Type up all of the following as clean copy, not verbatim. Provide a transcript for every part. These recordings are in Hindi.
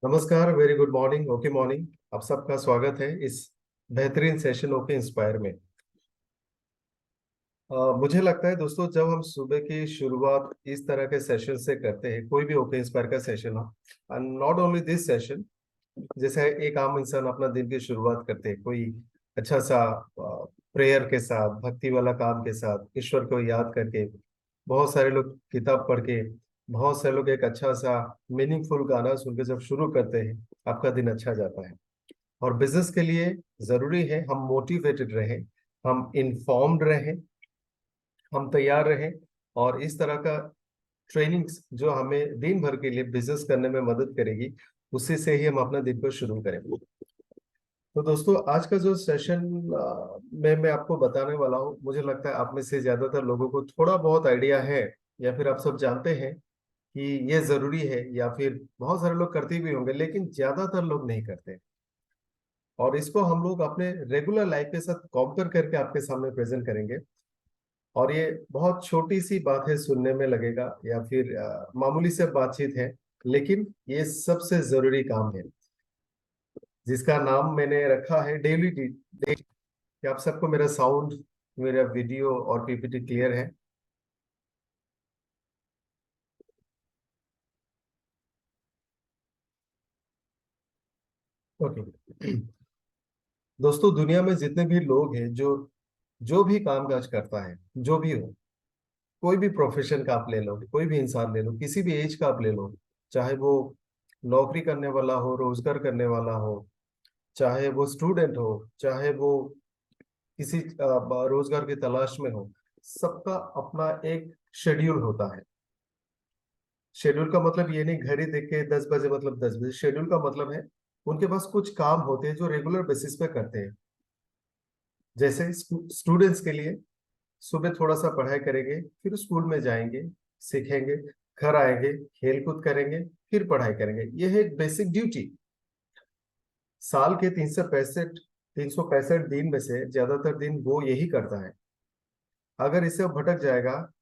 नमस्कार, very good morning, okay morning. आप सबका स्वागत है इस बेहतरीन सेशन ओके इंस्पायर में। मुझे लगता है दोस्तों, जब हम सुबह की शुरुआत इस तरह के सेशन से करते हैं, कोई भी ओके इंस्पायर का सेशन हो, and not only this session, जैसे एक आम इंसान अपना दिन की शुरुआत करते हैं कोई अच्छा सा प्रेयर के साथ, भक्ति वाला काम के साथ, ईश्वर को याद करके। बहुत सारे लोग किताब पढ़ के, बहुत सारे लोग एक अच्छा सा मीनिंगफुल गाना सुन के जब शुरू करते हैं, आपका दिन अच्छा जाता है। और बिजनेस के लिए जरूरी है हम मोटिवेटेड रहें, हम इन्फॉर्म्ड रहें, हम तैयार रहें। और इस तरह का ट्रेनिंग्स जो हमें दिन भर के लिए बिजनेस करने में मदद करेगी, उसी से ही हम अपना दिन को शुरू करेंगे। तो दोस्तों, आज का जो सेशन में मैं आपको बताने वाला हूँ, मुझे लगता है आप में से ज्यादातर लोगों को थोड़ा बहुत आइडिया है, या फिर आप सब जानते हैं कि ये जरूरी है, या फिर बहुत सारे लोग करते भी होंगे, लेकिन ज्यादातर लोग नहीं करते। और इसको हम लोग अपने रेगुलर लाइफ के साथ कंपेयर करके आपके सामने प्रेजेंट करेंगे। और ये बहुत छोटी सी बात है, सुनने में लगेगा या फिर मामूली से बातचीत है, लेकिन ये सबसे जरूरी काम है, जिसका नाम मैंने रखा है डेली डे। क्या आप सबको मेरा साउंड, मेरा वीडियो और पीपीटी क्लियर है? ओके। दोस्तों, दुनिया में जितने भी लोग हैं, जो जो भी काम काज करता है, जो भी हो, कोई भी प्रोफेशन का आप ले लो, कोई भी इंसान ले लो, किसी भी एज का आप ले लो, चाहे वो नौकरी करने वाला हो, रोजगार करने वाला हो, चाहे वो स्टूडेंट हो, चाहे वो किसी रोजगार की तलाश में हो, सबका अपना एक शेड्यूल होता है। शेड्यूल का मतलब ये नहीं घड़ी देख के 10 बजे मतलब 10 बजे। शेड्यूल का मतलब है उनके पास कुछ काम होते हैं जो रेगुलर बेसिस पे करते हैं। जैसे स्टूडेंट्स के लिए सुबह थोड़ा सा पढ़ाई करेंगे, फिर स्कूल में जाएंगे, सीखेंगे, घर आएंगे, खेल कूद करेंगे, फिर पढ़ाई करेंगे। यह है एक बेसिक ड्यूटी। साल के 365 दिन में से ज्यादातर दिन वो यही करता है। अगर इससे भटक जाएगा,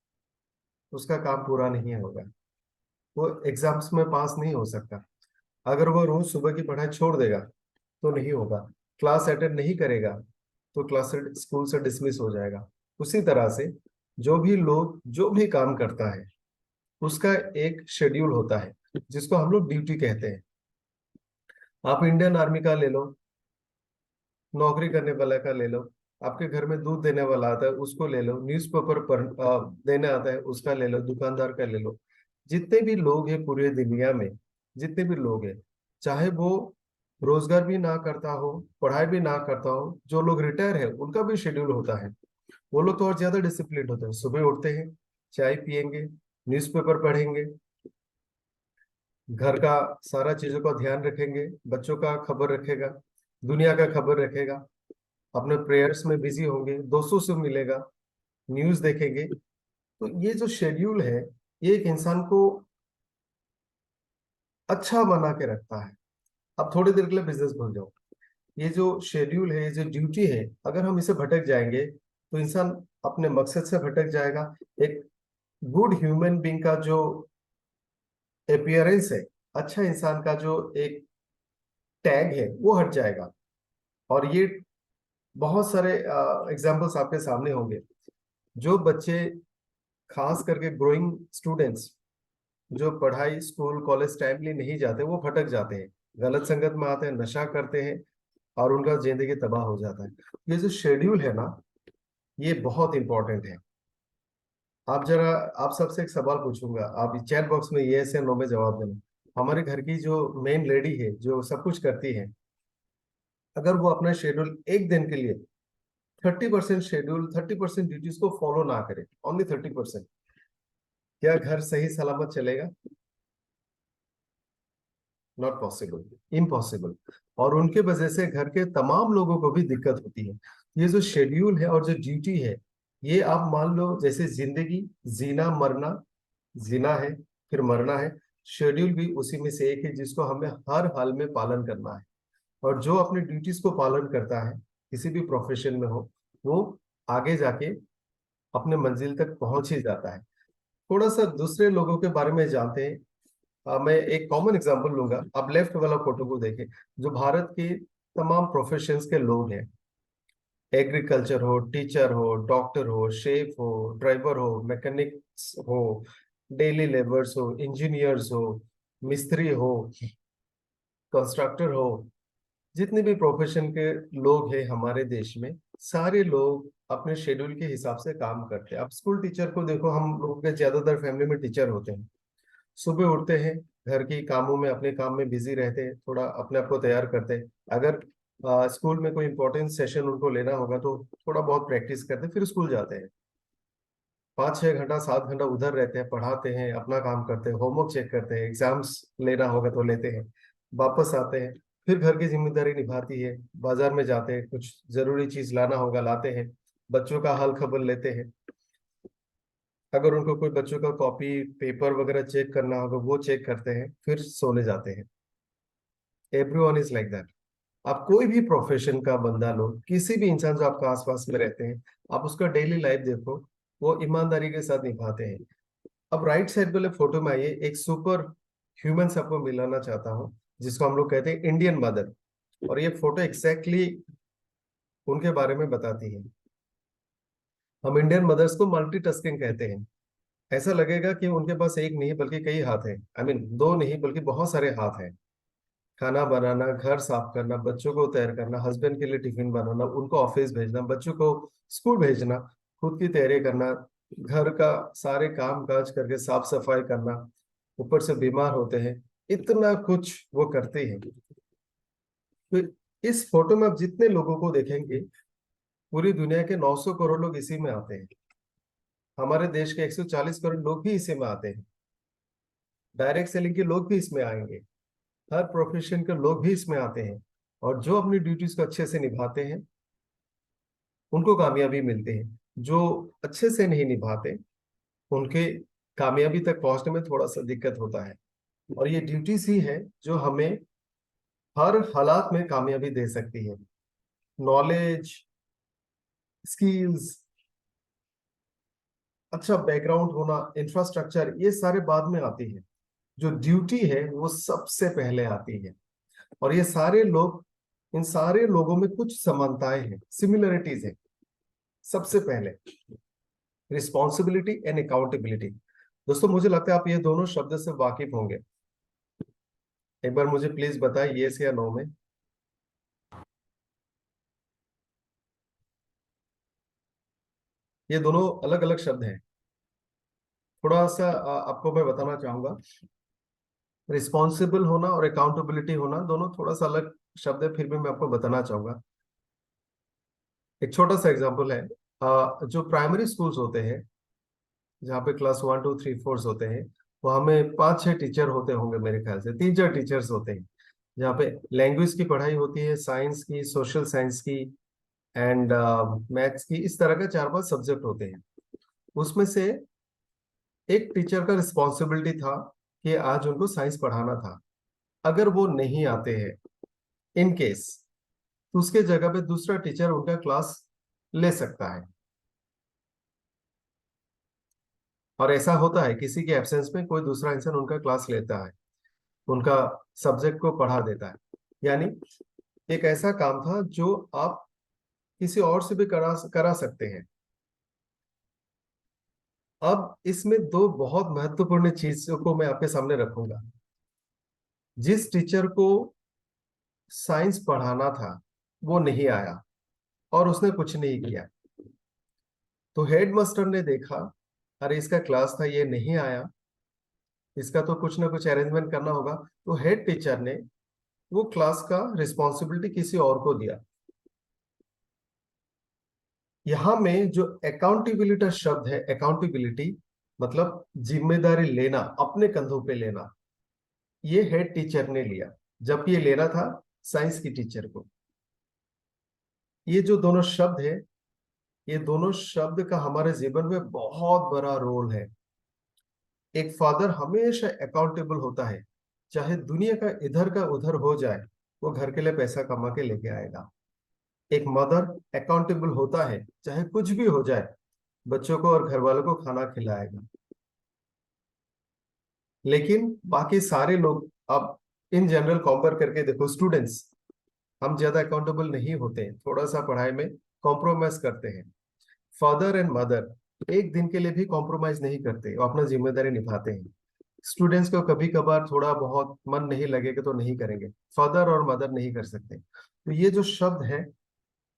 उसका काम पूरा नहीं होगा, वो एग्जाम्स में पास नहीं हो सकता। अगर वो रोज सुबह की पढ़ाई छोड़ देगा तो नहीं होगा। क्लास अटेंड नहीं करेगा तो क्लास से, स्कूल से डिसमिस हो जाएगा। उसी तरह से जो भी लोग जो भी काम करता है, उसका एक शेड्यूल होता है, जिसको हम लोग ड्यूटी कहते हैं। आप इंडियन आर्मी का ले लो, नौकरी करने वाला का ले लो, आपके घर में दूध देने वाला आता है उसको ले लो, न्यूज़पेपर देने आता है उसका ले लो, दुकानदार का ले लो। जितने भी लोग हैं पूरे दुनिया में, जितने भी लोग हैं, चाहे वो रोजगार भी ना करता हो, पढ़ाई भी ना करता हो, जो लोग रिटायर है उनका भी शेड्यूल होता है। वो लोग तो और ज्यादा डिसिप्लिन होते हैं। सुबह उठते हैं, चाय पियेंगे, न्यूज़पेपर पढ़ेंगे, घर का सारा चीजों का ध्यान रखेंगे, बच्चों का खबर रखेगा, दुनिया का खबर रखेगा, अपने प्रेयर्स में बिजी होंगे, दोस्तों से मिलेगा, न्यूज देखेंगे। तो ये जो शेड्यूल है, ये एक इंसान को अच्छा बना के रखता है। अब थोड़ी देर के लिए बिजनेस भूल जाओ। ये जो शेड्यूल है, ये जो ड्यूटी है, अगर हम इसे भटक जाएंगे तो इंसान अपने मकसद से भटक जाएगा। एक गुड ह्यूमन बीइंग का जो अपियरेंस है, अच्छा इंसान का जो एक टैग है, वो हट जाएगा। और ये बहुत सारे एग्जाम्पल्स आपके सामने होंगे। जो बच्चे, खास करके ग्रोइंग स्टूडेंट्स, जो पढ़ाई स्कूल कॉलेज टाइमली नहीं जाते, वो भटक जाते हैं, गलत संगत में आते हैं, नशा करते हैं, और उनका जिंदगी तबाह हो जाता है। ये जो शेड्यूल है ना, ये बहुत इंपॉर्टेंट है। आप जरा, आप सबसे एक सवाल पूछूंगा, आप चैट बॉक्स में यस या नो में जवाब देना। हमारे घर की जो मेन लेडी है, जो सब कुछ करती है, अगर वो अपना शेड्यूल एक दिन के लिए 30% शेड्यूल, 30% ड्यूटीज को फॉलो ना करे, ओनली 30%, क्या घर सही सलामत चलेगा? Not possible, impossible. और उनके वजह से घर के तमाम लोगों को भी दिक्कत होती है। ये जो शेड्यूल है और जो ड्यूटी है, ये आप मान लो जैसे जिंदगी, जीना मरना, जीना है फिर मरना है। शेड्यूल भी उसी में से एक है, जिसको हमें हर हाल में पालन करना है। और जो अपनी ड्यूटीज को पालन करता है, किसी भी प्रोफेशन में हो, वो आगे जाके अपने मंजिल तक पहुंच ही जाता है। थोड़ा सा दूसरे लोगों के बारे में जानते हैं। मैं एक कॉमन एग्जांपल लूंगा। आप लेफ्ट वाला फोटो को देखें, जो भारत के तमाम प्रोफेशंस के लोग हैं, एग्रीकल्चर हो, टीचर हो, डॉक्टर हो, शेफ हो, ड्राइवर हो, मैकेनिक्स हो, डेली लेबर्स हो, इंजीनियर्स हो, मिस्त्री हो, कंस्ट्रक्टर हो, जितने भी प्रोफेशन के लोग हैं हमारे देश में, सारे लोग अपने शेड्यूल के हिसाब से काम करते हैं। अब स्कूल टीचर को देखो, हम लोग के ज्यादातर फैमिली में टीचर होते हैं। सुबह उठते हैं, घर की कामों में, अपने काम में बिजी रहते हैं, थोड़ा अपने आप को तैयार करते हैं। अगर स्कूल में कोई इंपॉर्टेंट सेशन उनको लेना होगा तो थोड़ा बहुत प्रैक्टिस करते हैं, फिर स्कूल जाते हैं। 5-6 घंटा 7 घंटा उधर रहते हैं, पढ़ाते हैं, अपना काम करते हैं, होमवर्क चेक करते हैं, एग्जाम्स लेना होगा तो लेते हैं, वापस आते हैं, फिर घर की जिम्मेदारी निभाती है, बाजार में जाते हैं, कुछ जरूरी चीज लाना होगा लाते हैं, बच्चों का हाल खबर लेते हैं, अगर उनको कोई बच्चों का कॉपी पेपर वगैरह चेक करना होगा वो चेक करते हैं, फिर सोने जाते हैं। Everyone is like that. आप कोई भी प्रोफेशन का बंदा लो, किसी भी इंसान जो आपका आसपास में रहते हैं, आप उसका डेली लाइफ देखो, वो ईमानदारी के साथ निभाते हैं। अब राइट साइड वाले फोटो में आइए, एक सुपर ह्यूमन से आपको मिलाना चाहता हूँ, जिसको हम लोग कहते हैं इंडियन मदर। और ये फोटो एग्जैक्टली उनके बारे में बताती है। हम इंडियन मदर्स को मल्टीटास्किंग कहते हैं। ऐसा लगेगा कि उनके पास एक नहीं बल्कि कई हाथ हैं, आई मीन दो नहीं बल्कि बहुत सारे हाथ हैं। खाना बनाना, घर साफ करना, बच्चों को तैयार करना, हस्बैंड के लिए टिफिन बनाना, उनको ऑफिस भेजना, बच्चों को स्कूल भेजना, खुद की तैयारी करना, घर का सारे काम काज करके साफ सफाई करना, ऊपर से बीमार होते हैं, इतना कुछ वो करते हैं। तो इस फोटो में आप जितने लोगों को देखेंगे, पूरी दुनिया के 900 करोड़ लोग इसी में आते हैं। हमारे देश के 140 करोड़ लोग भी इसी में आते हैं। डायरेक्ट सेलिंग के लोग भी इसमें आएंगे। हर प्रोफेशन के लोग भी इसमें आते हैं। और जो अपनी ड्यूटीज को अच्छे से निभाते हैं उनको कामयाबी मिलती है। जो अच्छे से नहीं निभाते, उनके कामयाबी तक पहुंचने में थोड़ा सा दिक्कत होता है। और ये ड्यूटीज ही है जो हमें हर हालात में कामयाबी दे सकती है। नॉलेज, स्किल्स, अच्छा बैकग्राउंड होना, इंफ्रास्ट्रक्चर, ये सारे बाद में आती है। जो ड्यूटी है वो सबसे पहले आती है। और ये सारे लोग, इन सारे लोगों में कुछ समानताएं हैं, सिमिलरिटीज है। सबसे पहले रिस्पॉन्सिबिलिटी एंड अकाउंटेबिलिटी। दोस्तों मुझे लगता है आप ये दोनों शब्द से वाकिफ होंगे। एक बार मुझे प्लीज बताइए यस या नो में। ये दोनों अलग अलग शब्द हैं। थोड़ा सा आपको मैं बताना चाहूंगा। रिस्पॉन्सिबल होना और अकाउंटेबिलिटी होना दोनों थोड़ा सा अलग शब्द है, फिर भी मैं आपको बताना चाहूंगा। एक छोटा सा एग्जांपल है। जो प्राइमरी स्कूल्स होते हैं, जहाँ पे क्लास 1 2 3 4 होते हैं, वहाँ में 5-6 टीचर होते होंगे, मेरे ख्याल से 3-4 टीचर्स होते हैं। जहाँ पे लैंग्वेज की पढ़ाई होती है, साइंस की, सोशल साइंस की, एंड मैथ्स की, इस तरह का 4-5 सब्जेक्ट होते हैं। उसमें से एक टीचर का रिस्पॉन्सिबिलिटी था कि आज उनको साइंस पढ़ाना था। अगर वो नहीं आते हैं, इन केस, तो उसके जगह पे दूसरा टीचर उनका क्लास ले सकता है। और ऐसा होता है, किसी के एब्सेंस में कोई दूसरा इंसान उनका क्लास लेता है, उनका सब्जेक्ट को पढ़ा देता है। यानी एक ऐसा काम था जो आप किसी और से भी करा करा सकते हैं। अब इसमें दो बहुत महत्वपूर्ण चीजों को मैं आपके सामने रखूंगा। जिस टीचर को साइंस पढ़ाना था वो नहीं आया और उसने कुछ नहीं किया, तो हेडमास्टर ने देखा, अरे इसका क्लास था ये नहीं आया, इसका तो कुछ ना कुछ अरेंजमेंट करना होगा। तो हेड टीचर ने वो क्लास का रिस्पॉन्सिबिलिटी किसी और को दिया। यहां में जो अकाउंटेबिलिटी शब्द है, अकाउंटेबिलिटी मतलब जिम्मेदारी लेना, अपने कंधों पे लेना, ये हेड टीचर ने लिया, जबकि ये लेना था साइंस की टीचर को। ये जो दोनों शब्द है, ये दोनों शब्द का हमारे जीवन में बहुत बड़ा रोल है। एक फादर हमेशा अकाउंटेबल होता है, चाहे दुनिया का इधर का उधर हो जाए, वो घर के लिए पैसा कमा के लेके आएगा। एक मदर अकाउंटेबल होता है, चाहे कुछ भी हो जाए, बच्चों को और घर वालों को खाना खिलाएगा। लेकिन बाकी सारे लोग, अब इन जनरल कंपेयर करके देखो, स्टूडेंट्स हम ज्यादा अकाउंटेबल नहीं होते हैं, थोड़ा सा पढ़ाई में कॉम्प्रोमाइज करते हैं। फादर एंड मदर एक दिन के लिए भी कॉम्प्रोमाइज नहीं करते, वो अपना जिम्मेदारी निभाते हैं। स्टूडेंट्स को कभी कभार थोड़ा बहुत मन नहीं लगेगा तो नहीं करेंगे, फादर और मदर नहीं कर सकते। तो ये जो शब्द है,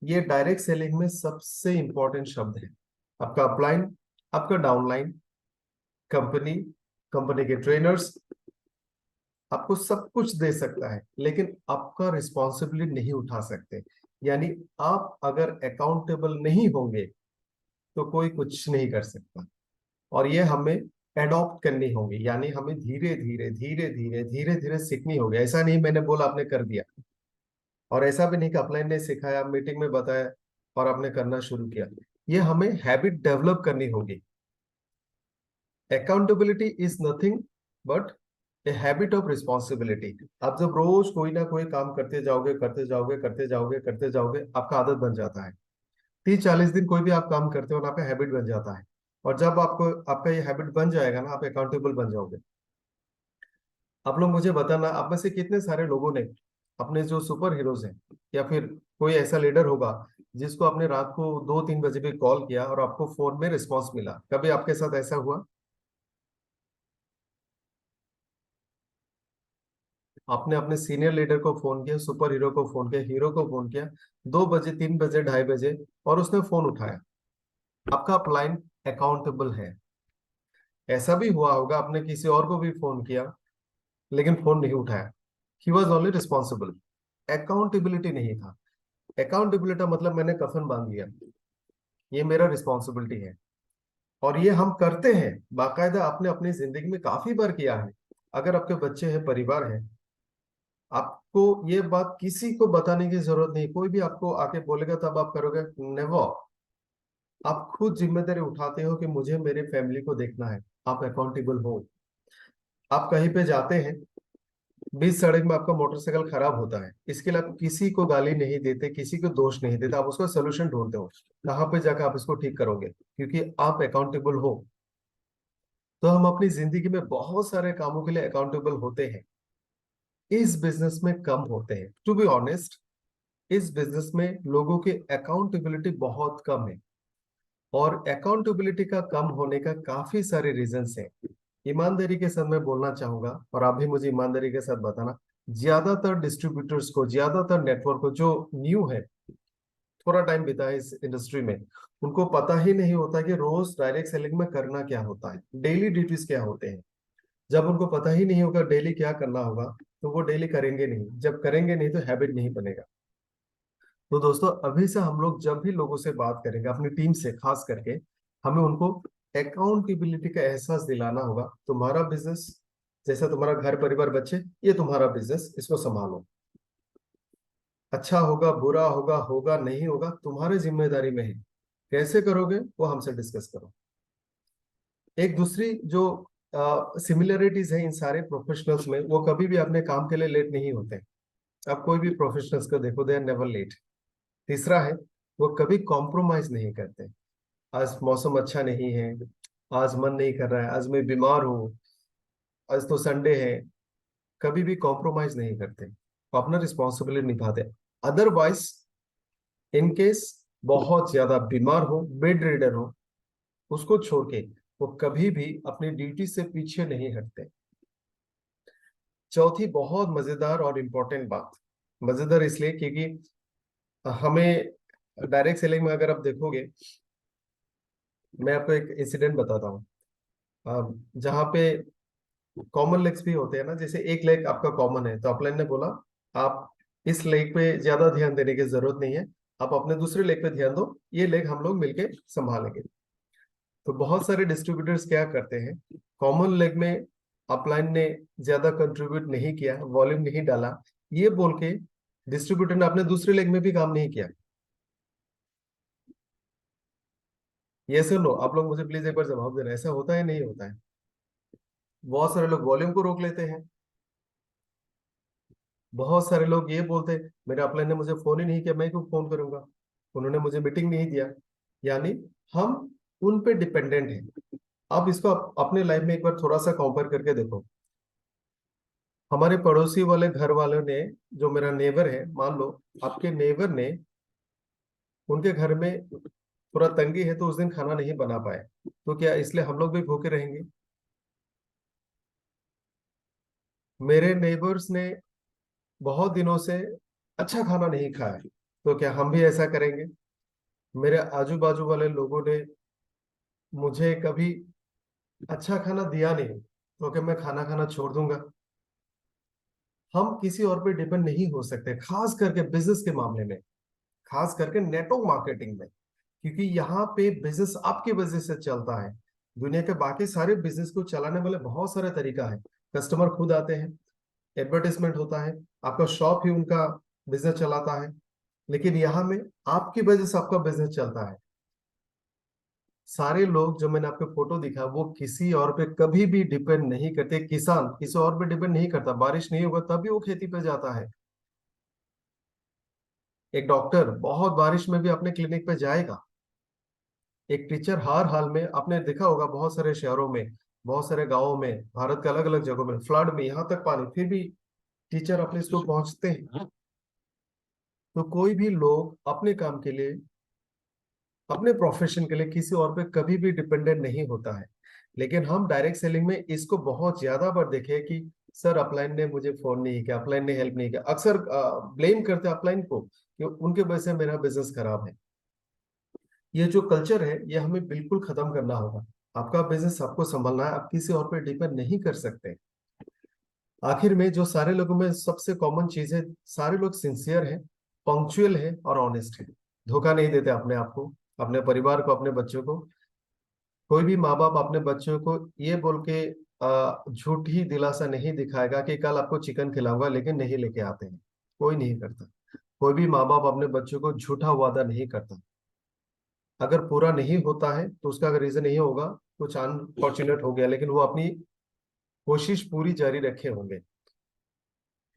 ये डायरेक्ट सेलिंग में सबसे इंपॉर्टेंट शब्द है। आपका अपलाइन, आपका डाउनलाइन, कंपनी, कंपनी के ट्रेनर्स आपको सब कुछ दे सकता है, लेकिन आपका रिस्पॉन्सिबिलिटी नहीं उठा सकते। यानी आप अगर अकाउंटेबल नहीं होंगे तो कोई कुछ नहीं कर सकता। और ये हमें एडॉप्ट करनी होगी, यानी हमें धीरे धीरे धीरे धीरे धीरे धीरे सीखनी होगी। ऐसा नहीं मैंने बोला आपने कर दिया, और ऐसा भी नहीं कि अपलाइन ने सिखाया, मीटिंग में बताया और आपने करना शुरू किया। ये हमें हैबिट डेवलप करनी होगी। Accountability is nothing but a habit of responsibility. आप जब रोज कोई ना कोई काम करते जाओगे करते जाओगे करते जाओगे करते जाओगे, आपका आदत बन जाता है। 30-40 दिन कोई भी आप काम करते हो ना, आपका हैबिट बन जाता है। और जब आपको आपका ये हैबिट बन जाएगा ना, आप अकाउंटेबल बन जाओगे। आप लोग मुझे बताना, आप में से कितने सारे लोगों ने अपने जो सुपर हीरोज हैं, या फिर कोई ऐसा लीडर होगा जिसको आपने रात को 2-3 बजे भी कॉल किया और आपको फोन में रिस्पॉन्स मिला? कभी आपके साथ ऐसा हुआ? आपने अपने सीनियर लीडर को फोन किया, सुपर हीरो को फोन किया, हीरो को फोन किया, 2 बजे, 3 बजे, 2:30 बजे, और उसने फोन उठाया। आपका अपलाइन अकाउंटेबल है। ऐसा भी हुआ होगा आपने किसी और को भी फोन किया लेकिन फोन नहीं उठाया। He was only responsible, accountability नहीं था। अकाउंटेबिलिटी मतलब मैंने कफन बांध लिया, ये मेरा रिस्पॉन्सिबिलिटी है। और ये हम करते हैं बाकायदा, आपने अपनी जिंदगी में काफी बार किया है। अगर आपके बच्चे हैं, परिवार है, आपको ये बात किसी को बताने की जरूरत नहीं। कोई भी आपको आके बोलेगा तब आप करोगे? नेवर। आप खुद जिम्मेदारी उठाते हो कि मुझे मेरे फैमिली को देखना है। आप अकाउंटेबल हो। आप कहीं पे जाते हैं, बीच सड़क में आपका मोटरसाइकिल खराब होता है, इसके लिए आप किसी को गाली नहीं देते, किसी को दोष नहीं देते, आप उसका सोल्यूशन ढूंढते हो। कहाँ पे जाकर आप इसको ठीक करोगे, क्योंकि आप अकाउंटेबल हो। तो हम अपनी जिंदगी में बहुत सारे कामों के लिए अकाउंटेबल होते हैं, इस बिजनेस में कम होते हैं। टू बी ऑनेस्ट, इस बिजनेस में लोगों की अकाउंटेबिलिटी बहुत कम है। और अकाउंटेबिलिटी का कम होने का काफी सारे रीजंस हैं। ईमानदारी के साथ मैं बोलना चाहूंगा, और आप भी मुझे ईमानदारी के साथ बताना, ज्यादातर डिस्ट्रीब्यूटर्स को, ज्यादातर नेटवर्क को जो न्यू है, थोड़ा टाइम बिता है इस इंडस्ट्री में, उनको पता ही नहीं होता कि रोज डायरेक्ट सेलिंग में करना क्या होता है, डेली ड्यूटीज क्या होते हैं। जब उनको पता ही नहीं होगा डेली क्या करना होगा, तो वो डेली करेंगे नहीं। जब करेंगे नहीं तो हैबिट नहीं बनेगा। तो दोस्तों, अभी से हम लोग जब भी लोगों से बात करेंगे, अपनी टीम से खास करके, हमें उनको अकाउंटेबिलिटी का एहसास दिलाना होगा। तुम्हारा बिजनेस, जैसा तुम्हारा घर परिवार बच्चे, ये तुम्हारा बिजनेस, इसको संभालो। अच्छा होगा, बुरा होगा, होगा नहीं होगा, तुम्हारी जिम्मेदारी में है। कैसे करोगे वो हमसे डिस्कस करो। एक दूसरी जो सिमिलरिटीज है इन सारे प्रोफेशनल्स में, वो कभी भी अपने काम के लिए लेट नहीं होते। आप कोई भी प्रोफेशनल्स को देखो, दे आर नेवर लेट। तीसरा है, वो कभी कॉम्प्रोमाइज नहीं करते। आज मौसम अच्छा नहीं है, आज मन नहीं कर रहा है, आज मैं बीमार हूँ, आज तो संडे है, कभी भी कॉम्प्रोमाइज नहीं करते, वो अपना रिस्पॉन्सिबिलिटी निभाते। अदरवाइज, इन केस बहुत ज्यादा बीमार हो, बेड रीडर हो, उसको छोड़ के वो कभी भी अपनी ड्यूटी से पीछे नहीं हटते। चौथी बहुत मजेदार और इम्पोर्टेंट बात, मजेदार इसलिए क्योंकि हमें डायरेक्ट सेलिंग में अगर आप देखोगे, मैं आपको एक इंसिडेंट बताता हूँ। जहाँ पे कॉमन लेग्स भी होते हैं ना, जैसे एक लेग आपका कॉमन है, तो अपलाइन ने बोला आप इस लेग पे ज्यादा ध्यान देने की जरूरत नहीं है, आप अपने दूसरे लेग पे ध्यान दो, ये लेग हम लोग मिलके संभालेंगे। तो बहुत सारे डिस्ट्रीब्यूटर्स क्या करते हैं, कॉमन लेग में अपलाइन ने ज्यादा कंट्रीब्यूट नहीं किया, वॉल्यूम नहीं डाला, ये बोल के डिस्ट्रीब्यूटर ने अपने दूसरे लेग में भी काम नहीं किया। ये सुनो, आप लोग मुझे प्लीज एक बार जवाब देना, ऐसा होता है नहीं होता है? बहुत सारे लोग वॉल्यूम को रोक लेते हैं। बहुत सारे लोग ये बोलते हैं, मेरे अपलाइन ने मुझे फोन ही नहीं किया, मैं क्यों फोन करूंगा, उन्होंने मुझे मीटिंग नहीं दिया। यानी हम उन पे डिपेंडेंट हैं। आप इसको अपने लाइफ में एक बार थोड़ा सा कंपेयर करके देखो। हमारे पड़ोसी वाले घर वालों ने, जो मेरा नेबर है, मान लो आपके नेबर ने, उनके घर में थोड़ा तंगी है तो उस दिन खाना नहीं बना पाए, तो क्या इसलिए हम लोग भी भूखे रहेंगे? मेरे नेबर्स ने बहुत दिनों से अच्छा खाना नहीं खाया, तो क्या हम भी ऐसा करेंगे? मेरे आजू बाजू वाले लोगों ने मुझे कभी अच्छा खाना दिया नहीं, तो क्या मैं खाना खाना छोड़ दूंगा? हम किसी और पे डिपेंड नहीं हो सकते, खास करके बिजनेस के मामले में, खास करके नेटवर्क मार्केटिंग में, क्योंकि यहाँ पे बिजनेस आपकी वजह से चलता है। दुनिया के बाकी सारे बिजनेस को चलाने वाले बहुत सारे तरीका है। कस्टमर खुद आते हैं, एडवर्टाइजमेंट होता है, आपका शॉप ही उनका बिजनेस चलाता है, लेकिन यहाँ में आपकी वजह से आपका बिजनेस चलता है। सारे लोग जो मैंने आपको फोटो दिखा, वो किसी और पे कभी भी डिपेंड नहीं करते। किसान किसी और पे डिपेंड नहीं करता, बारिश नहीं होगा तभी वो खेती पे जाता है। एक डॉक्टर बहुत बारिश में भी अपने क्लिनिक पे जाएगा। एक टीचर हर हाल में, आपने देखा होगा बहुत सारे शहरों में, बहुत सारे गांवों में, भारत के अलग अलग जगहों में फ्लड में यहाँ तक पानी, फिर भी टीचर अपने स्कूल पहुंचते हैं। तो कोई भी लोग अपने काम के लिए, अपने प्रोफेशन के लिए किसी और पे कभी भी डिपेंडेंट नहीं होता है। लेकिन हम डायरेक्ट सेलिंग में इसको बहुत ज्यादा बार देखे कि सर अपलाइन ने मुझे फोन नहीं किया, अपलाइन ने हेल्प नहीं किया। अक्सर ब्लेम करते अपलाइन को कि उनके वजह से मेरा बिजनेस खराब है। ये जो कल्चर है ये हमें बिल्कुल खत्म करना होगा। आपका बिजनेस आपको संभालना है, आप किसी और पे डिपेंड नहीं कर सकते। आखिर में जो सारे लोगों में सबसे कॉमन चीज है, सारे लोग सिंसियर हैं, पंक्चुअल है और ऑनेस्ट है। धोखा नहीं देते अपने आप को, अपने परिवार को, अपने बच्चों को। कोई भी माँ बाप अपने बच्चों को ये बोल के झूठ ही दिलासा नहीं दिखाएगा कि कल आपको चिकन खिलाऊंगा, लेकिन नहीं लेके आते हैं। कोई नहीं करता। कोई भी माँ बाप अपने बच्चों को झूठा वादा नहीं करता। अगर पूरा नहीं होता है तो उसका अगर रीजन नहीं होगा, कुछ अनफॉर्चुनेट हो गया, लेकिन वो अपनी कोशिश पूरी जारी रखे होंगे।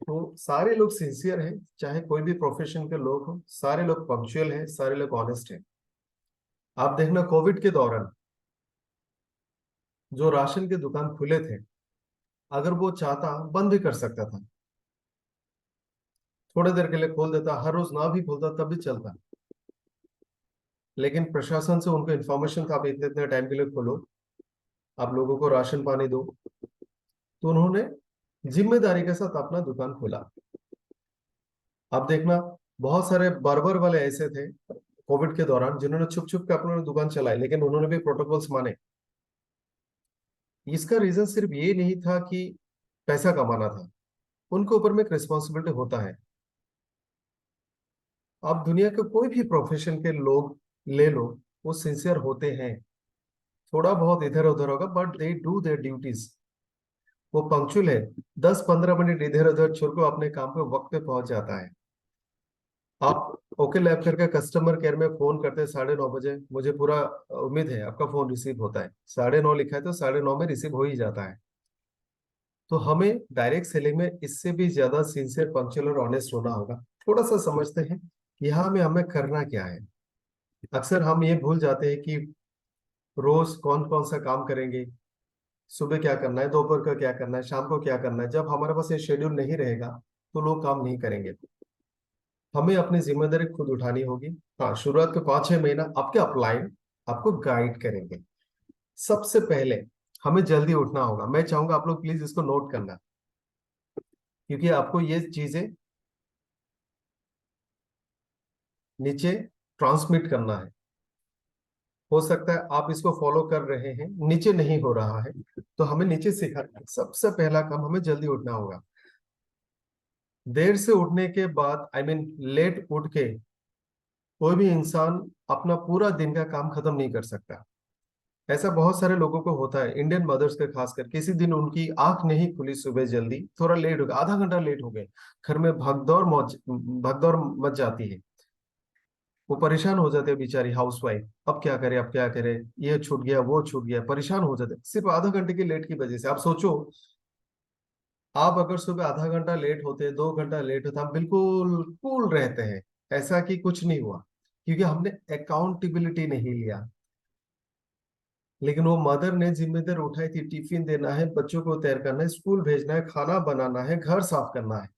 तो सारे लोग सिंसियर हैं, चाहे कोई भी प्रोफेशन के लोग हो, सारे लोग पंक्चुअल हैं, सारे लोग ऑनेस्ट हैं। आप देखना कोविड के दौरान जो राशन के दुकान खुले थे, अगर वो चाहता बंद भी कर सकता था, थोड़ी देर के लिए खोल देता, हर रोज ना भी खोलता तब भी चलता। लेकिन प्रशासन से उनको इन्फॉर्मेशन था, आप इतने इतने टाइम के लिए खोलो, आप लोगों को राशन पानी दो, तो उन्होंने जिम्मेदारी के साथ अपना दुकान खोला। आप देखना बहुत सारे बर्बर वाले ऐसे थे कोविड के दौरान जिन्होंने छुप छुप के अपना दुकान चलाई, लेकिन उन्होंने भी प्रोटोकॉल्स माने। इसका रीजन सिर्फ ये नहीं था कि पैसा कमाना था, उनके ऊपर में एक रिस्पॉन्सिबिलिटी होता है। आप दुनिया के कोई भी प्रोफेशन के लोग ले लो, वो सिंसियर होते हैं। थोड़ा बहुत इधर उधर होगा, but they do their duties. वो पंक्चुअल है, 10-15 मिनट इधर उधर छोड़ को अपने काम पे वक्त पे पहुंच जाता है। आप ओके लैब करके कस्टमर केयर में फोन करते हैं 9:30 बजे, मुझे पूरा उम्मीद है आपका फोन रिसीव होता है। 9:30 लिखा है तो 9:30 में रिसीव हो ही जाता है। तो हमें डायरेक्ट सेलिंग में इससे भी ज्यादा सिंसियर, पंक्चुअल और ऑनेस्ट होना होगा। थोड़ा सा समझते हैं यहाँ में हमें करना क्या है। अक्सर हम ये भूल जाते हैं कि रोज कौन कौन सा काम करेंगे, सुबह क्या करना है, दोपहर का क्या करना है, शाम को क्या करना है। जब हमारे पास ये शेड्यूल नहीं रहेगा तो लोग काम नहीं करेंगे। हमें अपनी जिम्मेदारी खुद उठानी होगी। हाँ, शुरुआत के 5-6 महीना आपके अपलाइन आपको गाइड करेंगे। सबसे पहले हमें जल्दी उठना होगा। मैं चाहूंगा आप लोग प्लीज इसको नोट करना, क्योंकि आपको ये चीजें नीचे ट्रांसमिट करना है। हो सकता है आप इसको फॉलो कर रहे हैं, नीचे नहीं हो रहा है, तो हमें नीचे सिखाना है। सबसे पहला काम, हमें जल्दी उठना होगा। देर से उठने के बाद, आई मीन लेट उठ के, कोई भी इंसान अपना पूरा दिन का काम खत्म नहीं कर सकता। ऐसा बहुत सारे लोगों को होता है, इंडियन मदर्स के खासकर, किसी दिन उनकी आंख नहीं खुली सुबह जल्दी, थोड़ा लेट हो गया, आधा घंटा लेट हो गए, घर में भगदौड़ मच जाती है। वो परेशान हो जाते हैं बेचारी हाउसवाइफ, अब क्या करे, अब क्या करे, ये छूट गया वो छूट गया, परेशान हो जाते हैं सिर्फ आधा घंटे की लेट की वजह से। आप सोचो, आप अगर सुबह आधा घंटा लेट होते, 2 घंटा लेट होता, हम बिल्कुल कूल रहते हैं, ऐसा कि कुछ नहीं हुआ, क्योंकि हमने अकाउंटेबिलिटी नहीं लिया। लेकिन वो मदर ने जिम्मेदारी उठाई थी, टिफिन देना है, बच्चों को तैयार करना है, स्कूल भेजना है, खाना बनाना है, घर साफ करना है।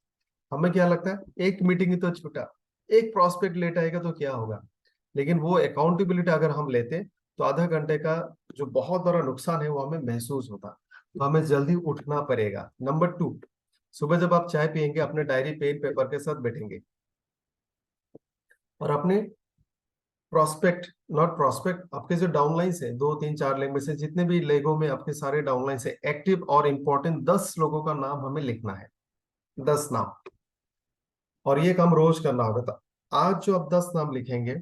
हमें क्या लगता है एक मीटिंग ही तो छूटा, एक प्रॉस्पेक्ट लेट आएगा तो क्या होगा। लेकिन वो अकाउंटेबिलिटी अगर हम लेते तो आधा घंटे का जो बहुत बड़ा नुकसान है वो हमें महसूस होता। तो हमें जल्दी उठना पड़ेगा। नंबर 2, सुबह जब आप चाय पियेंगे अपने डायरी पेन पेपर के साथ बैठेंगे और अपने प्रोस्पेक्ट, नॉट प्रोस्पेक्ट, आपके जो डाउनलाइंस है 2 3 4 लेग में से जितने भी लेगों में आपके सारे डाउनलाइंस है, एक्टिव और इंपॉर्टेंट 10 लोगों का नाम हमें लिखना है, 10 नाम। और ये काम रोज करना होगा। तो आज जो आप 10 नाम लिखेंगे,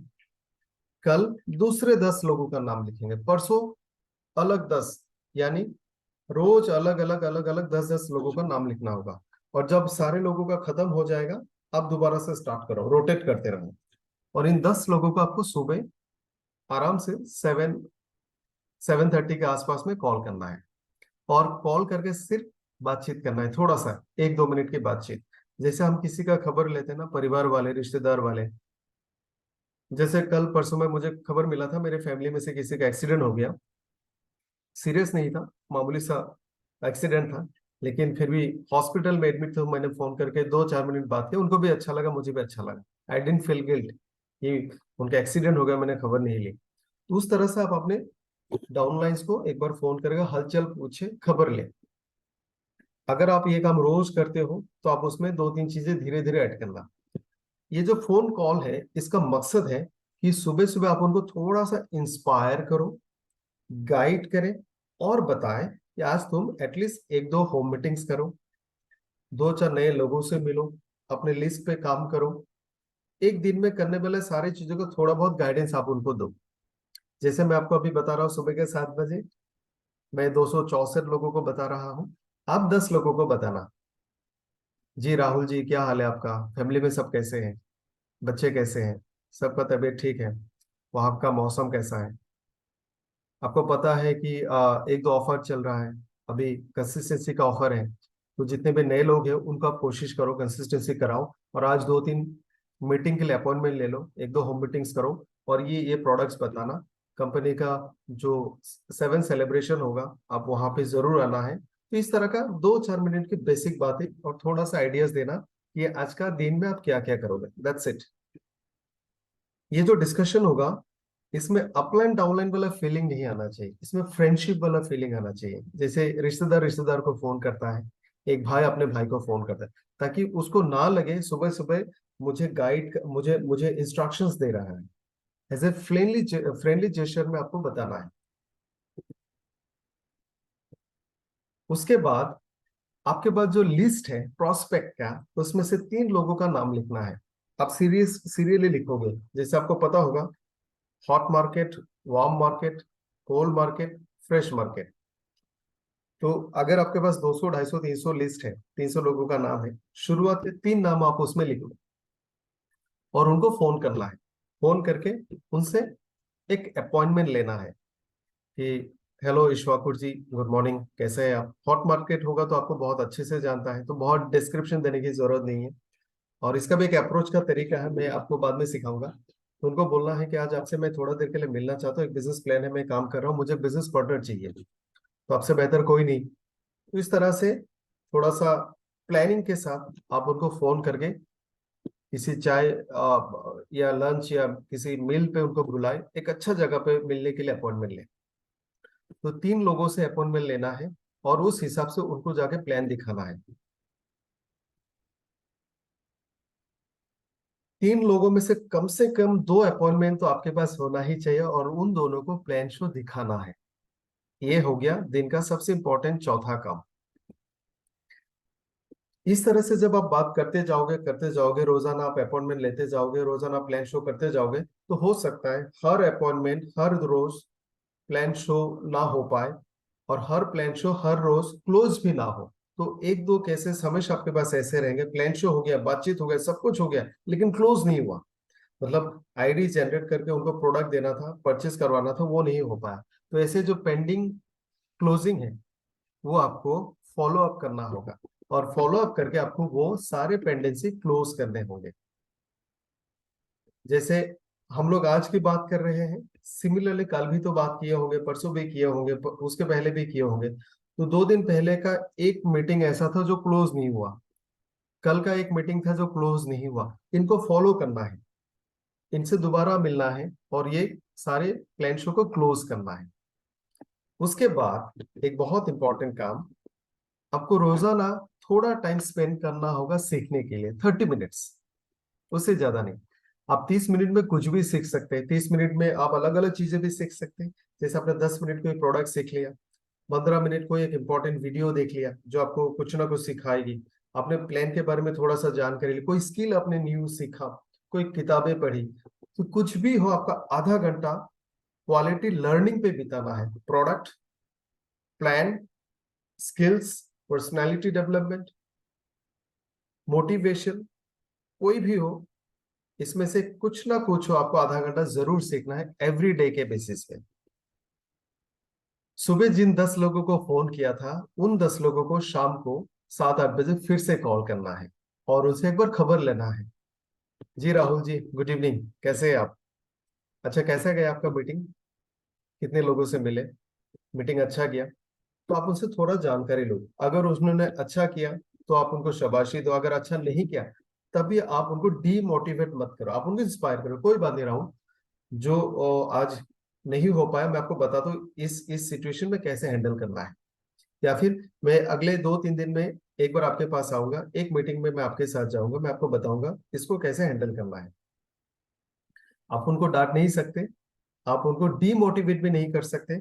कल दूसरे 10 लोगों का नाम लिखेंगे, परसों अलग 10, यानी रोज अलग अलग अलग अलग 10 10 लोगों का नाम लिखना होगा। और जब सारे लोगों का खत्म हो जाएगा, आप दोबारा से स्टार्ट करो, रोटेट करते रहो। और इन 10 लोगों को आपको सुबह आराम से 7 7:30 के आसपास में कॉल करना है। और कॉल करके सिर्फ बातचीत करना है, थोड़ा सा 1 2 मिनट की बातचीत। जैसे हम किसी का खबर लेते हैं ना, परिवार वाले, रिश्तेदार वाले। जैसे कल परसों में मुझे खबर मिला था मेरे फैमिली में से किसी का एक्सीडेंट हो गया। सीरियस नहीं था, मामूली सा एक्सीडेंट था, लेकिन फिर भी हॉस्पिटल में एडमिट थे। तो मैंने फोन करके 2 4 मिनट बात की, उनको भी अच्छा लगा, मुझे भी अच्छा लगा। आई डेंट फील गिल्ट कि उनका एक्सीडेंट हो गया, मैंने खबर नहीं ली। तो उस तरह से आप अपने डाउनलाइंस को एक बार फोन करके हलचल पूछे, खबर ले। अगर आप ये काम रोज करते हो तो आप उसमें 2 3 चीजें धीरे धीरे ऐड करना। ये जो फोन कॉल है इसका मकसद है कि सुबह सुबह आप उनको थोड़ा सा इंस्पायर करो, गाइड करें और बताएं कि आज तुम एटलीस्ट 1 2 होम मीटिंग्स करो, 2 4 नए लोगों से मिलो, अपने लिस्ट पे काम करो। एक दिन में करने वाले सारी चीजों को थोड़ा बहुत गाइडेंस आप उनको दो। जैसे मैं आपको अभी बता रहा हूँ, सुबह के 7 बजे मैं 264 लोगों को बता रहा हूँ। आप 10 लोगों को बताना, जी राहुल जी क्या हाल है आपका, फैमिली में सब कैसे हैं, बच्चे कैसे हैं, सबका तबीयत ठीक है, वहाँ का मौसम कैसा है। आपको पता है कि 1 2 ऑफर चल रहा है, अभी कंसिस्टेंसी का ऑफर है। तो जितने भी नए लोग हैं उनको आप कोशिश करो, कंसिस्टेंसी कराओ। और आज 2 3 मीटिंग के लिए अपॉइंटमेंट ले लो, 1 2 होम मीटिंग्स करो। और ये प्रोडक्ट्स बताना, कंपनी का जो 7 सेलिब्रेशन होगा आप वहां पे जरूर आना है। तो इस तरह का 2 4 मिनट की बेसिक बातें और थोड़ा सा आइडियाज देना कि आज का दिन में आप क्या क्या करोगे, दैट्स इट। ये जो डिस्कशन होगा इसमें अपलाइन डाउनलाइन वाला फीलिंग नहीं आना चाहिए, इसमें फ्रेंडशिप वाला फीलिंग आना चाहिए। जैसे रिश्तेदार रिश्तेदार को फोन करता है, एक भाई अपने भाई को फोन करता है, ताकि उसको ना लगे सुबह सुबह मुझे गाइड, मुझे मुझे इंस्ट्रक्शंस दे रहा है। As a friendly friendly gesture में आपको बताना है। उसके बाद आपके पास जो लिस्ट है प्रोस्पेक्ट का, उसमें से 3 लोगों का नाम लिखना है। आप सीरियली लिखोगे, जैसे आपको पता होगा, hot market, warm market, cold market, fresh market. तो अगर आपके पास 200 250 300 लिस्ट है, 300 लोगों का नाम है, शुरुआत के 3 नाम आप उसमें लिख लो और उनको फोन करना है। फोन करके उनसे एक अपॉइंटमेंट लेना है कि हेलो ईश्वाकुर जी, गुड मॉर्निंग, कैसे हैं आप। हॉट मार्केट होगा तो आपको बहुत अच्छे से जानता है, तो बहुत डिस्क्रिप्शन देने की जरूरत नहीं है। और इसका भी एक अप्रोच का तरीका है, मैं आपको बाद में सिखाऊंगा। तो उनको बोलना है कि आज आपसे मैं थोड़ा देर के लिए मिलना चाहता हूँ, एक बिजनेस प्लान है, मैं काम कर रहा हूँ, मुझे बिजनेस पार्टनर चाहिए, तो आपसे बेहतर कोई नहीं। तो इस तरह से थोड़ा सा प्लानिंग के साथ आप उनको फोन करके किसी चाय या लंच या किसी मील पे उनको बुलाए, एक अच्छा जगह पे मिलने के लिए अपॉइंटमेंट ले। तो 3 लोगों से अपॉइंटमेंट लेना है और उस हिसाब से उनको जाके प्लान दिखाना है। 3 लोगों में से कम 2 अपॉइंटमेंट तो आपके पास होना ही चाहिए और उन दोनों को प्लान शो दिखाना है। ये हो गया दिन का सबसे इंपॉर्टेंट चौथा काम। इस तरह से जब आप बात करते जाओगे, रोजाना आप अपॉइंटमेंट लेते जाओगे, रोजाना प्लान शो करते जाओगे, तो हो सकता है हर अपॉइंटमेंट हर रोज प्लान शो ना हो पाए और हर प्लान शो हर रोज क्लोज भी ना हो। तो 1 2 केसेस हमेशा आपके पास ऐसे रहेंगे, प्लान शो हो गया, बातचीत हो गया, सब कुछ हो गया, लेकिन क्लोज नहीं हुआ। मतलब आईडी जनरेट करके उनको प्रोडक्ट देना था, परचेस करवाना था, वो नहीं हो पाया। तो ऐसे जो पेंडिंग क्लोजिंग है वो आपको फॉलो अप करना होगा और फॉलो अप करके आपको वो सारे पेंडेंसी क्लोज करने होंगे। जैसे हम लोग आज की बात कर रहे हैं, सिमिलरली कल भी तो बात किए होंगे, परसों भी किए होंगे, उसके पहले भी किए होंगे। तो 2 दिन पहले का एक मीटिंग ऐसा था जो क्लोज नहीं हुआ, कल का एक मीटिंग था जो क्लोज नहीं हुआ, इनको फॉलो करना है, इनसे दोबारा मिलना है और ये सारे क्लाइंट शो को क्लोज करना है। उसके बाद एक बहुत इंपॉर्टेंट काम, आपको रोजाना थोड़ा टाइम स्पेंड करना होगा सीखने के लिए, 30 मिनट्स, उससे ज्यादा नहीं। आप 30 मिनट में कुछ भी सीख सकते हैं, 30 मिनट में आप अलग अलग चीजें भी सीख सकते हैं। जैसे आपने 10 मिनट कोई प्रोडक्ट सीख लिया, 15 मिनट कोई एक इंपॉर्टेंट वीडियो देख लिया जो आपको कुछ ना कुछ सिखाएगी, आपने प्लान के बारे में थोड़ा सा जानकारी ली, कोई स्किल आपने न्यू सीखा, कोई किताबें पढ़ी, तो कुछ भी हो, आपका आधा घंटा क्वालिटी लर्निंग पे बिताना है। Product, plan, skills, personality development, motivation, कोई भी हो, इसमें से कुछ ना कुछ हो, आपको आधा घंटा जरूर सीखना है एवरी डे के बेसिस पे। सुबह जिन 10 लोगों को फोन किया था, उन 10 लोगों को शाम को 7-8 बजे फिर से कॉल करना है और उनसे एक बार खबर लेना है। जी राहुल जी, गुड इवनिंग, कैसे हैं आप? अच्छा, कैसा गया आपका मीटिंग? कितने लोगों से मिले? मीटिंग अच्छा गया? तो आप उनसे थोड़ा जानकारी लो। अगर उन्होंने अच्छा किया तो आप उनको शाबाशी दो, अगर अच्छा नहीं किया तभी आप उनको डीमोटिवेट मत करो, आप उनको इंस्पायर करो। कोई बात नहीं राहुल, जो आज नहीं हो पाया, मैं आपको बता दूं इस सिचुएशन में कैसे हैंडल करना है। या फिर मैं अगले 2-3 दिन में एक बार आपके पास आऊंगा, एक मीटिंग में मैं आपके साथ जाऊंगा, मैं आपको बताऊंगा इसको कैसे हैंडल करना है। आप उनको डांट नहीं सकते, आप उनको डीमोटिवेट भी नहीं कर सकते,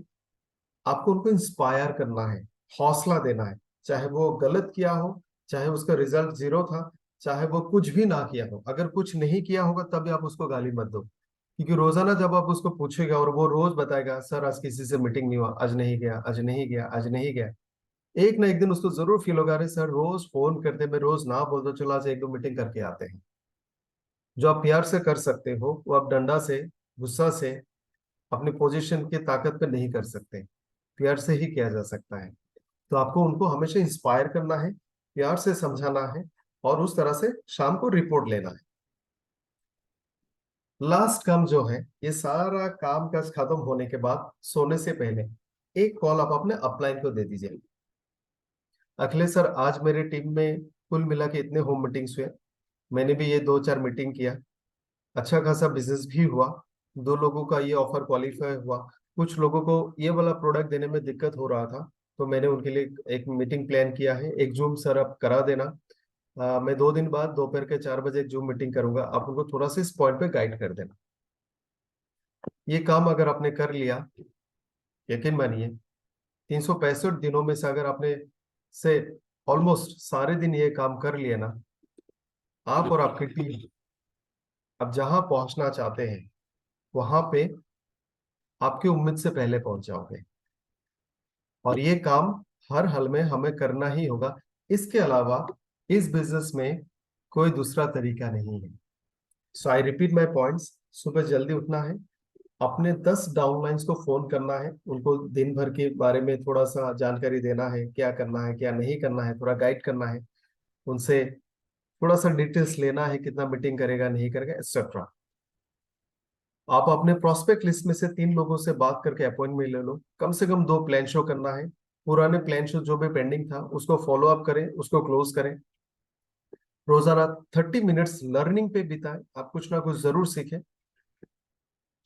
आपको उनको इंस्पायर करना है, हौसला देना है। चाहे वो गलत किया हो, चाहे उसका रिजल्ट जीरो था, चाहे वो कुछ भी ना किया हो, अगर कुछ नहीं किया होगा तब भी आप उसको गाली मत दो। क्योंकि रोजाना जब आप उसको पूछेगा और वो रोज बताएगा सर आज किसी से मीटिंग नहीं हुआ, आज नहीं गया, आज नहीं गया, आज नहीं गया, एक ना एक दिन उसको जरूर फील होगा, अरे सर रोज फोन करते, मैं रोज ना बोल दो, चलो आज 1-2 मीटिंग करके आते हैं। जो आप प्यार से कर सकते हो वो आप डंडा से, गुस्सा से, अपनी पोजीशन की ताकत पे नहीं कर सकते, प्यार से ही किया जा सकता है। तो आपको उनको हमेशा इंस्पायर करना है, प्यार से समझाना है और उस तरह से शाम को रिपोर्ट लेना है। लास्ट काम जो है, ये सारा काम काज खत्म होने के बाद सोने से पहले एक कॉल आप अपने अपलाइन को दे दीजिए। अखिलेश सर, आज मेरे टीम में कुल मिला के इतने होम मीटिंग्स हुए, मैंने भी ये 2-4 मीटिंग किया, अच्छा खासा बिजनेस भी हुआ, 2 लोगों का ये ऑफर क्वालिफाई हुआ, कुछ लोगों को ये वाला प्रोडक्ट देने में दिक्कत हो रहा था, तो मैंने उनके लिए एक मीटिंग प्लान किया है, एक जूम सर आप करा देना। मैं 2 दिन बाद दोपहर के 4 बजे एक जूम मीटिंग करूंगा, आप उनको थोड़ा सा इस पॉइंट पे गाइड कर देना। ये काम अगर आपने कर लिया, यकीन मानिए 365 दिनों में से अगर आपने से ऑलमोस्ट सारे दिन ये काम कर लिया ना, आप और आपकी टीम अब जहां पहुंचना चाहते हैं वहां पे आपकी उम्मीद से पहले पहुंच जाओगे। और ये काम हर हाल में हमें करना ही होगा, इसके अलावा इस बिजनेस में कोई दूसरा तरीका नहीं है। सो आई रिपीट माई पॉइंट्स, सुबह जल्दी उठना है, अपने 10 डाउनलाइंस को फोन करना है, उनको दिन भर के बारे में थोड़ा सा जानकारी देना है, क्या करना है क्या नहीं करना है, थोड़ा गाइड करना है, उनसे थोड़ा सा डिटेल्स लेना है, कितना मीटिंग करेगा नहीं करेगा एक्सेट्रा। आप अपने प्रोस्पेक्ट लिस्ट में से 3 लोगों से बात करके अपॉइंटमेंट ले लो, कम से कम 2 प्लान शो करना है, पुराने प्लान शो जो भी पेंडिंग था उसको फॉलो अप करें, उसको क्लोज करें। रोजाना 30 मिनट्स लर्निंग पे बिताएं, आप कुछ ना कुछ जरूर सीखें।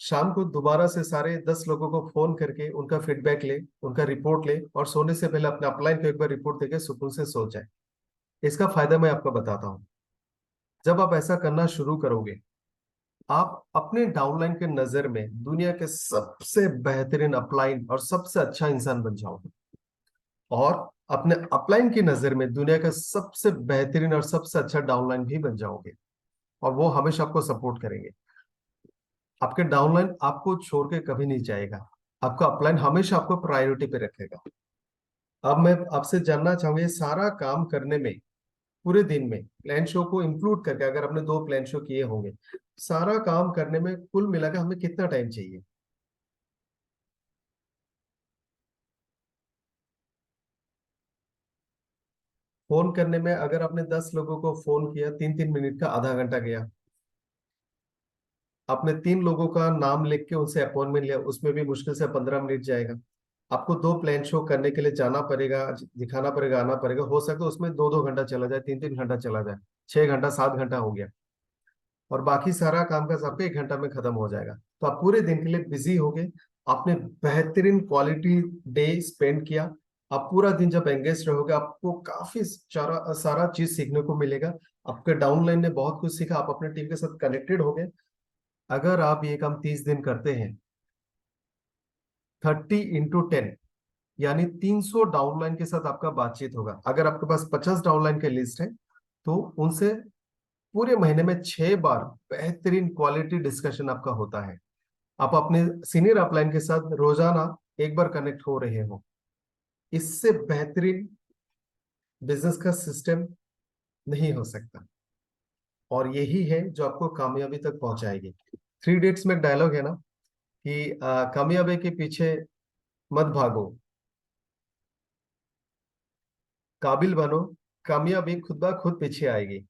शाम को दोबारा से सारे 10 लोगों को फोन करके उनका फीडबैक ले, उनका रिपोर्ट ले और सोने से पहले अपने अपलाइन को एक बार रिपोर्ट देके सुकून से सो जाए। इसका फायदा मैं आपको बताता हूँ। जब आप ऐसा करना शुरू करोगे, आप अपने डाउनलाइन के नजर में दुनिया के सबसे बेहतरीन अपलाइन और सबसे अच्छा इंसान बन जाओगे, और अपने अपलाइन की नजर में दुनिया का सबसे बेहतरीन और सबसे अच्छा डाउनलाइन भी बन जाओगे, और वो हमेशा आपको सपोर्ट करेंगे। आपके डाउनलाइन आपको छोड़ के कभी नहीं जाएगा, आपका अपलाइन हमेशा आपको प्रायोरिटी पे रखेगा। अब मैं आपसे जानना चाहूंगा, ये सारा काम करने में पूरे दिन में प्लान शो को इंक्लूड करके, अगर आपने 2 प्लान शो किए होंगे, सारा काम करने में कुल मिलाकर हमें कितना टाइम चाहिए? फोन करने में अगर आपने 10 लोगों को फोन किया, 3-3 मिनट का आधा घंटा गया। आपने 3 लोगों का नाम लिख के उनसे अपॉइंटमेंट लिया, उसमें भी मुश्किल से 15 मिनट जाएगा। आपको 2 प्लान शो करने के लिए जाना पड़ेगा, दिखाना पड़ेगा, आना पड़ेगा, हो सकता है उसमें 2-2 घंटा चला जाए, 3-3 घंटा चला जाए, 6 घंटा 7 घंटा हो गया। और बाकी सारा काम काज आपका 1 घंटा में खत्म हो जाएगा। तो आप पूरे दिन के लिए बिजी हो गए, आपने बेहतरीन क्वालिटी डे स्पेंड किया। आप पूरा दिन जब एंगेज रहोगे, आपको काफी सारा सारा चीज सीखने को मिलेगा। आपके डाउनलाइन ने बहुत कुछ सीखा, आप अपने टीम के साथ कनेक्टेड हो गए। अगर आप ये काम 30 दिन करते हैं, 30 × 10, यानी 300 डाउनलाइन के साथ आपका बातचीत होगा। अगर आपके पास 50 डाउनलाइन के लिस्ट है, तो उनसे पूरे महीने में 6 बार बेहतरीन क्वालिटी डिस्कशन आपका होता है। आप अपने सीनियर अपलाइन के साथ रोजाना 1 बार कनेक्ट हो रहे हो। इससे बेहतरीन बिजनेस का सिस्टम नहीं हो सकता। और यही है जो आपको कामयाबी तक पहुंचाएगी। 3 इडियट्स में एक डायलॉग है ना कि कामयाबी के पीछे मत भागो, काबिल बनो, कामयाबी खुद ब खुद पीछे आएगी।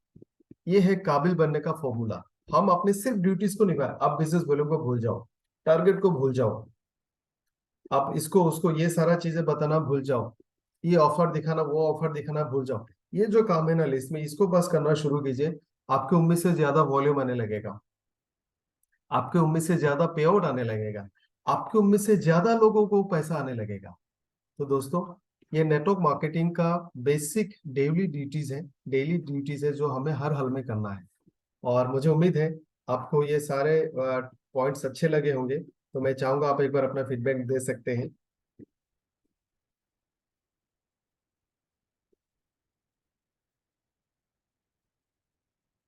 ये है काबिल बनने का फॉर्मूला। हम अपने सिर्फ ड्यूटीज को निभाए, आप बिजनेस वैल्यू को भूल जाओ, टारगेट को भूल जाओ, आप इसको उसको ये सारा चीजें बताना भूल जाओ, ये ऑफर दिखाना वो ऑफर दिखाना भूल जाओ। ये जो काम है ना लिस्ट में, इसको बस करना शुरू कीजिए। आपके उम्मीद से ज्यादा वॉल्यूम आने लगेगा, आपके उम्मीद से ज्यादा पे आउट आने लगेगा, आपके उम्मीद से ज्यादा लोगों को पैसा आने लगेगा। तो दोस्तों, ये नेटवर्क मार्केटिंग का बेसिक डेली ड्यूटीज है जो हमें हर हाल में करना है। और मुझे उम्मीद है आपको ये सारे पॉइंट्स अच्छे लगे होंगे। तो मैं चाहूंगा आप एक बार अपना फीडबैक दे सकते हैं।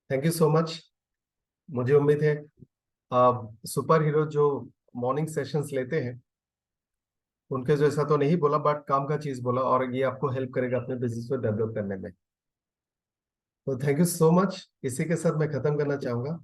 Thank you so much. मुझे उम्मीद है आप सुपर हीरो जो मॉर्निंग सेशंस लेते हैं उनके जैसा तो नहीं बोला, बट काम का चीज बोला, और ये आपको हेल्प करेगा अपने बिजनेस को डेवलप करने में। तो थैंक यू सो मच। इसी के साथ मैं खत्म करना चाहूंगा।